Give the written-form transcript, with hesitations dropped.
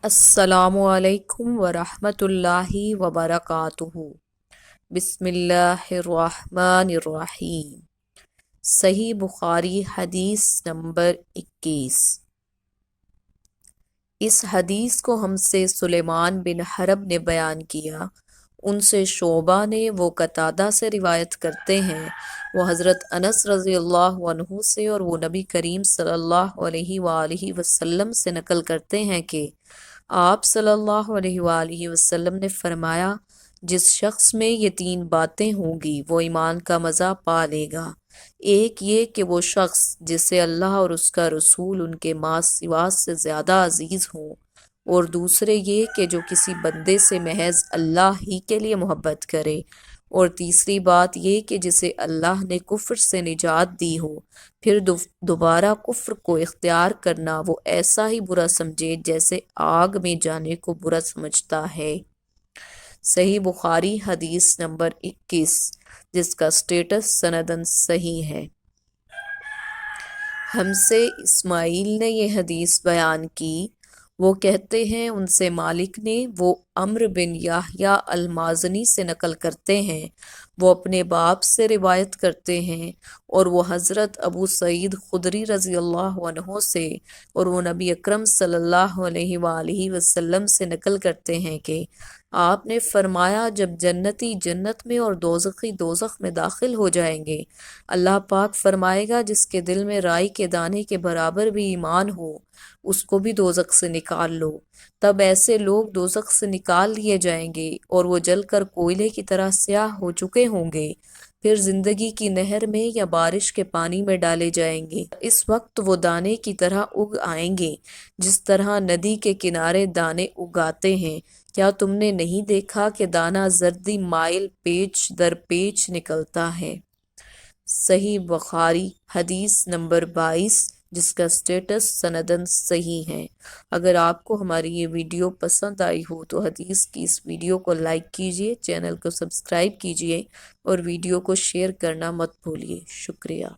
अस्सलामु अलैकुम वरहमतुल्लाहि वबरकातुहू। बिस्मिल्लाहिर्रहमानिर्रहीम। सही बुखारी हदीस नंबर 21। इस हदीस को हमसे सुलेमान बिन हरब ने बयान किया, उनसे शोबा ने, वो कतादा से रिवायत करते हैं, वो हज़रत अनस रज़ियल्लाहु अन्हु से, और वो नबी करीम सल्लल्लाहु अलैहि वसल्लम से नकल करते हैं कि आप सल्लल्लाहु अलैहि वसल्लम ने फरमाया, जिस शख्स में ये 3 बातें होंगी वो ईमान का मज़ा पा लेगा। एक ये कि वो शख्स जिसे अल्लाह और उसका रसूल उनके माँ सिवा से ज़्यादा अजीज़ हों, और दूसरे ये कि जो किसी बंदे से महज अल्लाह ही के लिए मोहब्बत करे, और तीसरी बात ये कि जिसे अल्लाह ने कुफ्र से निजात दी हो, फिर दोबारा कुफ्र को इख्तियार करना वो ऐसा ही बुरा समझे जैसे आग में जाने को बुरा समझता है। सही बुखारी हदीस नंबर 21, जिसका स्टेटस सनदन सही है। हमसे इस्माइल ने ये हदीस बयान की, वो कहते हैं उनसे मालिक ने, वो अम्र बिन याह्या अल-माज़नी से नकल करते हैं, वो अपने बाप से रिवायत करते हैं, और वो हज़रत अबू सईद खुदरी रज़ी अल्लाह अन्हो से, और वो नबी अकरम सल्लल्लाहु अलैहि वसल्लम से नकल करते हैं कि आपने फरमाया, जब जन्नती जन्नत में और दोज़खी दोज़ख में दाखिल हो जाएंगे, अल्लाह पाक फरमाएगा, जिसके दिल में राई के दाने के बराबर भी ईमान हो, उसको भी दोज़ख से निकाल लो। तब ऐसे लोग दोज़ख से निकाल लिए जाएंगे और वो जलकर कोयले की तरह स्याह हो चुके होंगे, फिर जिंदगी की नहर में या बारिश के पानी में डाले जाएंगे। इस वक्त वो दाने की तरह उग आएंगे, जिस तरह नदी के किनारे दाने उगाते हैं। क्या तुमने नहीं देखा कि दाना जर्दी माइल पेच दर पेच निकलता है। सही बुखारी हदीस नंबर 22, जिसका स्टेटस सनदन सही है। अगर आपको हमारी ये वीडियो पसंद आई हो तो हदीस की इस वीडियो को लाइक कीजिए, चैनल को सब्सक्राइब कीजिए और वीडियो को शेयर करना मत भूलिए। शुक्रिया।